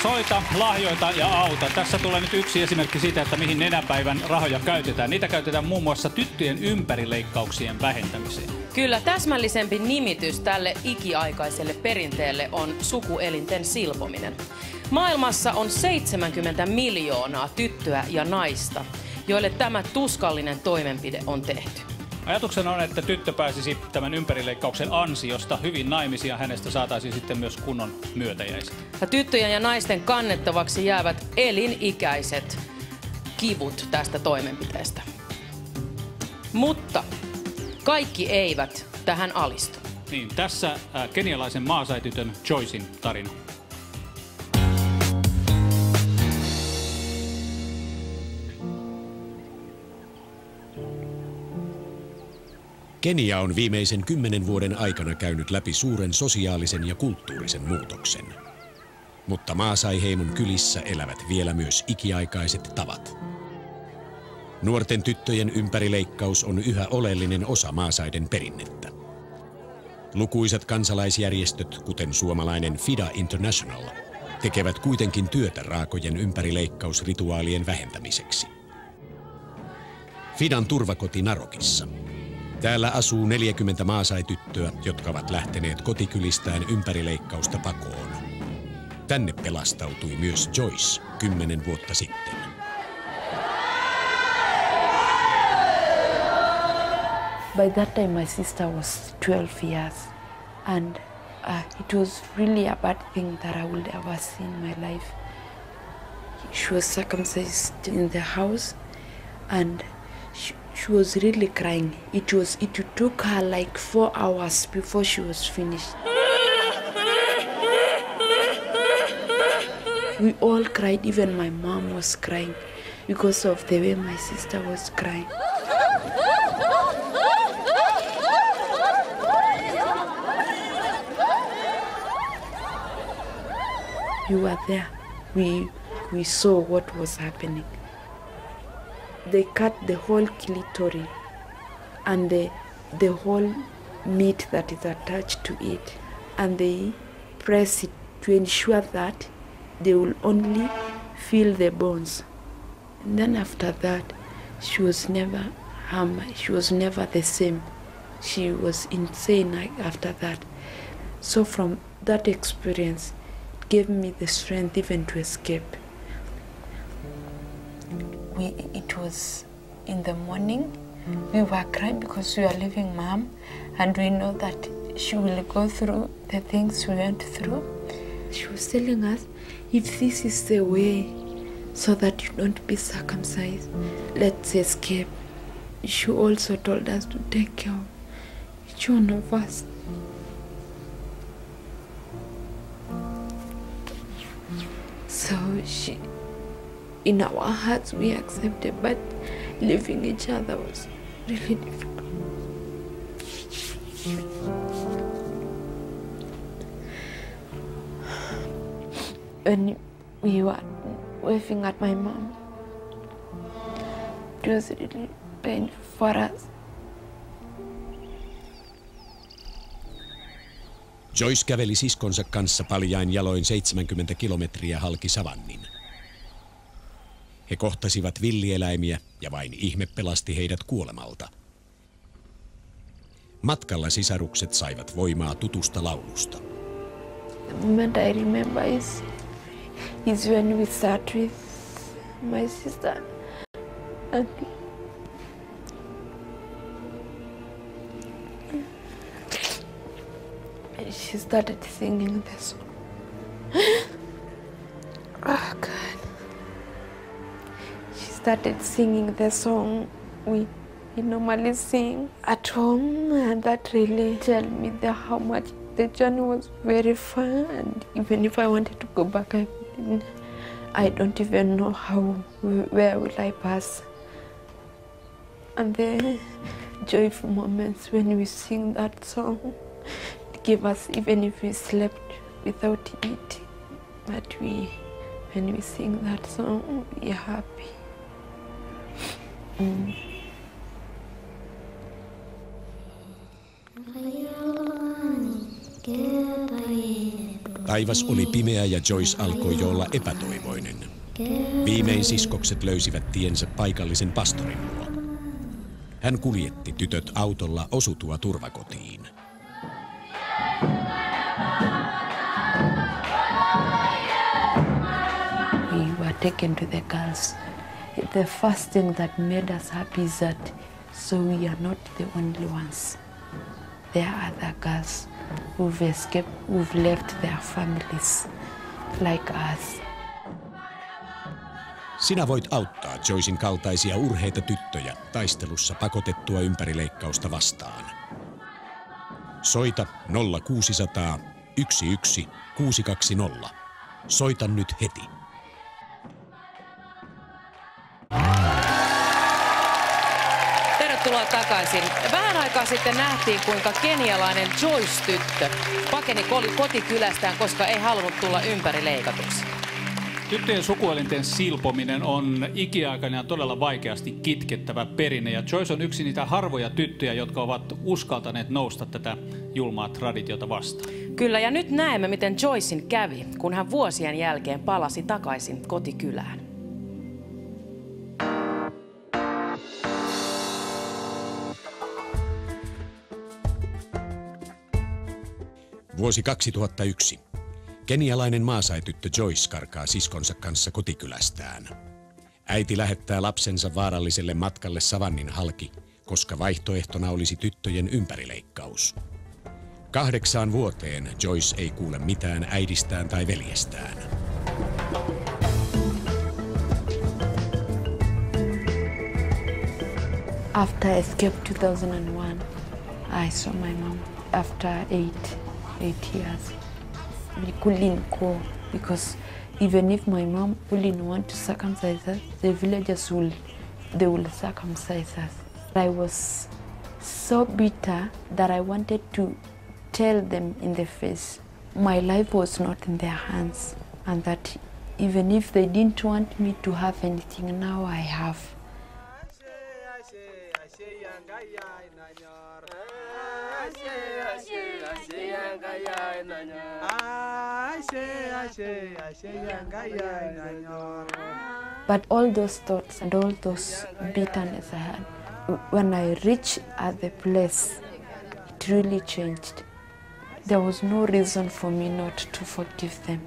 Soita, lahjoita ja auta. Tässä tulee nyt yksi esimerkki siitä, että mihin nenäpäivän rahoja käytetään. Niitä käytetään muun muassa tyttöjen ympärileikkauksien vähentämiseen. Kyllä, täsmällisempi nimitys tälle ikiaikaiselle perinteelle on sukuelinten silpominen. Maailmassa on 70 miljoonaa tyttöä ja naista, joille tämä tuskallinen toimenpide on tehty. Ajatuksena on, että tyttö pääsisi tämän ympärileikkauksen ansiosta hyvin naimisiin ja hänestä saataisiin sitten myös kunnon myötäjäiset. Ja tyttöjen ja naisten kannettavaksi jäävät elinikäiset kivut tästä toimenpiteestä. Mutta kaikki eivät tähän alistu. Niin, tässä kenialaisen maasaitytön Joycen tarina. Kenia on viimeisen 10 vuoden aikana käynyt läpi suuren sosiaalisen ja kulttuurisen muutoksen. Mutta Maasai-heimon kylissä elävät vielä myös ikiaikaiset tavat. Nuorten tyttöjen ympärileikkaus on yhä oleellinen osa maasaiden perinnettä. Lukuisat kansalaisjärjestöt, kuten suomalainen FIDA International, tekevät kuitenkin työtä raakojen ympärileikkausrituaalien vähentämiseksi. FIDAn turvakoti Narokissa. Täällä asuu 40 maasai-tyttöä, jotka ovat lähteneet kotikylistään ympärileikkausta pakoon. Tänne pelastautui myös Joyce 10 vuotta sitten. By that time my sister was 12 years and it was really a bad thing that I would ever see in my life. She was circumcised in the house and she was really crying. It took her like 4 hours before she was finished. We all cried, even my mom was crying because of the way my sister was crying. We were there. We saw what was happening. They cut the whole clitoris and the whole meat that is attached to it, and they press it to ensure that they will only feel the bones. And then after that, she was never harmed. She was never the same. She was insane after that. So from that experience, it gave me the strength even to escape. It was in the morning. We were crying because we are leaving mom, and we know that she will go through the things we went through. She was telling us, if this is the way so that you don't be circumcised, let's escape. She also told us to take care of each one of us. So in our hearts we accepted, but leaving each other was really difficult. When we were waving at my mom, it was really painful for us. Joyce käveli siskonsa kanssa paljain jaloin 70 kilometriä halki savannin. He kohtasivat villieläimiä ja vain ihme pelasti heidät kuolemalta. Matkalla sisarukset saivat voimaa tutusta laulusta. The moment I remember is when we sat with my sister and she started singing the song. Oh God. She started singing the song we normally sing at home, and that really told me how much the journey was very far, and even if I wanted to go back, I don't even know where will I pass. And the joyful moments when we sing that song, it gave us, even if we slept without eating, but when we sing that song, we are happy. Get Taivas oli pimeä ja Joyce alkoi jo olla epätoivoinen. Viimein siskokset löysivät tiensä paikallisen pastorin luo. Hän kuljetti tytöt autolla osutua turvakotiin. We were taken to the girls. The first thing that made us happy is that so we are not the only ones. There are other girls who've escaped, who've left their families like us. Sinä voit auttaa Joycen kaltaisia urheita tyttöjä taistelussa pakotettua ympärileikkausta vastaan. Soita 0600 11 620. Soita nyt heti. Tervetuloa takaisin. Vähän aikaa sitten nähtiin, kuinka kenialainen Joyce-tyttö pakeni kotikylästään, koska ei halunnut tulla ympärileikatuksi. Tyttöjen sukuelinten silpominen on ikiaikainen ja todella vaikeasti kitkettävä perinne. Ja Joyce on yksi niitä harvoja tyttöjä, jotka ovat uskaltaneet nousta tätä julmaa traditiota vastaan. Kyllä, ja nyt näemme, miten Joycen kävi, kun hän vuosien jälkeen palasi takaisin kotikylään. Vuosi 2001. Kenialainen maasaityttö Joyce karkaa siskonsa kanssa kotikylästään. Äiti lähettää lapsensa vaaralliselle matkalle savannin halki, koska vaihtoehtona olisi tyttöjen ympärileikkaus. 8 vuoteen Joyce ei kuule mitään äidistään tai veljestään. After I escaped 2001, I saw my mom after eight years. We couldn't go because even if my mom wouldn't want to circumcise us, the villagers will circumcise us. I was so bitter that I wanted to tell them in the face my life was not in their hands and that even if they didn't want me to have anything, now I have. But all those thoughts and all those bitterness I had, when I reached at the place, it really changed. There was no reason for me not to forgive them.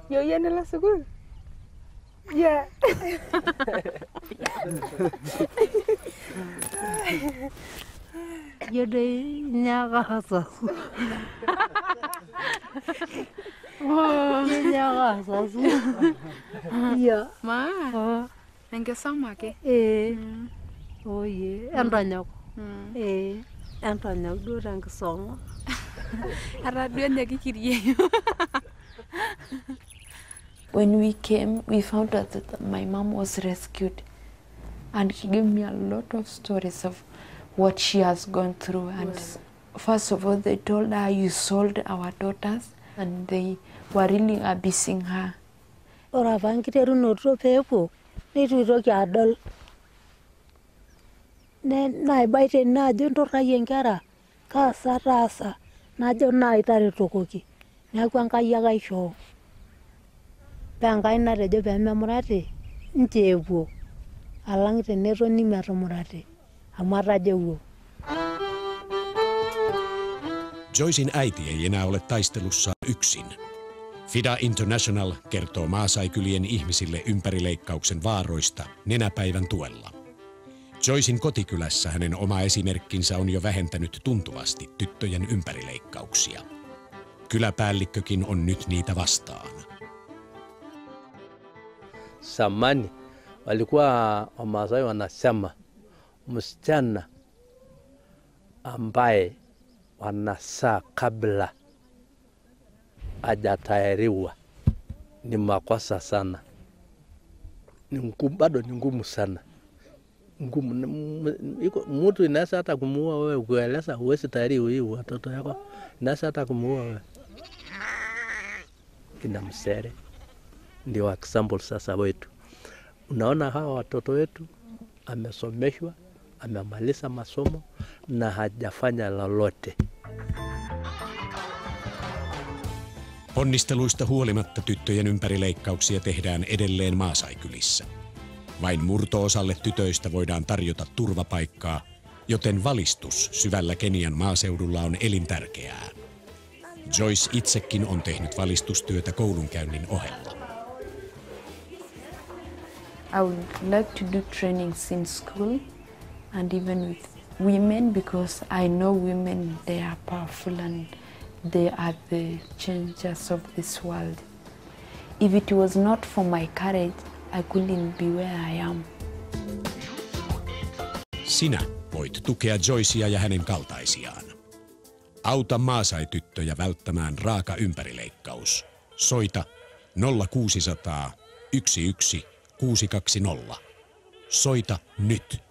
Yo ya no la seguro. Yeah. Yo de nyaga sa. Oh, nyaga sa. Yeah. Ma. Enke sama ke? Oh yeah. Antanyo. Antanyo do rang song. Ara duenya kikiriye. When we came, we found out that my mom was rescued, and she gave me a lot of stories of what she has gone through. And first of all, they told her, you sold our daughters, and they were really abusing her. Ora vankiteru notro pepo, nitu toki adol. Na baite na jonto rayenkara, kasa rasa, na jona itare tokoki. Na kwanka yaga isho. Pengai na rejo pe memurate ncheepuo alang tenetoni metumurate amu atajeuo. Joycen äiti ei enää ole taistelussa yksin. FIDA International kertoo maasaikylien ihmisille ympärileikkauksen vaaroista nenäpäivän tuella. Joycen kotikylässä hänen oma esimerkkinsä on jo vähentänyt tuntuvasti tyttöjen ympärileikkauksia. Kyläpäällikkökin on nyt niitä vastaan. Zamani walikuwa Wamasai wanasema msichana ambaye wanasaa kabla hajatahiriwa ni makosa sana, bado ni ngumu sana. Mtu inaweza hata kumuua wewe, kueleza huwezi tahiriwa hii watoto yako, inaweza hata kumuua wewe. Kina Msere ndio example sasa wetu. Unaona hawa watoto wetu amesomeshwa, amemaliza masomo na hajafanya lolote. Ponnisteluista huolimatta tyttöjen ympärileikkauksia tehdään edelleen maasaikylissä. Vain murto-osalle tytöistä voidaan tarjota turvapaikkaa, joten valistus syvällä Kenian maaseudulla on elintärkeää. Joyce itsekin on tehnyt valistustyötä koulunkäynnin ohella. I would like to do trainings in school and even with women, because I know women, they are powerful and they are the changers of this world. If it was not for my courage, I couldn't be where I am. Sinä voit tukea Joycea ja hänen kaltaisiaan. Auta maasai-tyttöjä välttämään raaka ympärileikkaus. Soita 0600 11 620. Soita nyt.